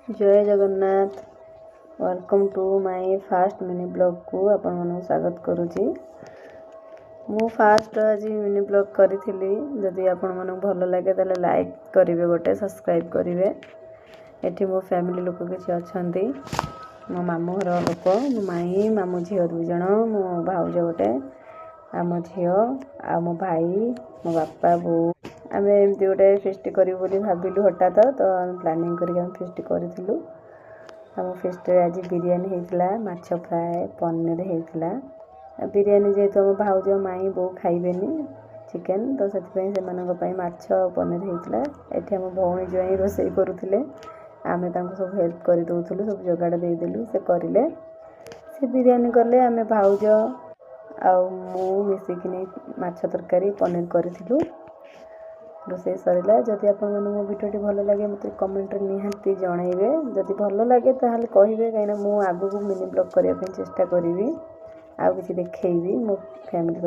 जय Jagannath. Welcome to my fast mini blog को आपण मन स्वागत करुच्ची। मु फास्ट आज मिनी ब्लॉग करी जदि आपण मन भल लगे ताले लाइक करिवे, गोटे सब्सक्राइब करिवे। एठी मो फैमिली लोक किछि अछंती, मो मामू घर लोक, मो माई मामू झियो दु जण, मो भाउज गोटे, आ मो झियो आ मो भाई, मो बापा बो। आमे एमती गोटे फेस्ट करिवो बोली भाबिलु हठात, तो प्लानिंग करिक हम फेस्ट करिथिलु। हम फेस्ट रे आज बिरयानी हेइतला, माछ फ्राए, पनीर हेइतला। बिरयानी जेहेतु हम भाउज माई बो खाइबेनी चिकेन, तो सेति से मानक पई माछ पनीर हेइतला। एठी हम भौणी जोई रोसई करूथिले, आमे तांको सब हेल्प करि दउथुलु, सब जोगाड़ देइ देलु, से करिले। से बिरयानी करले, आमे भाउज आ मु मिसिकिनी माछ तरकारी पनीर करिथिलु। रोसई सरिला। जदि आपण मन मो वीडियो भल लगे मते कमेंट रे निहाती जणाइबे। जदि भल लगे ताहाले कहिबे, काइना मु आगु को मिनी ब्लॉग करिया पे चेष्टा करिवि, आ किछि देखैबि मो फैमिली।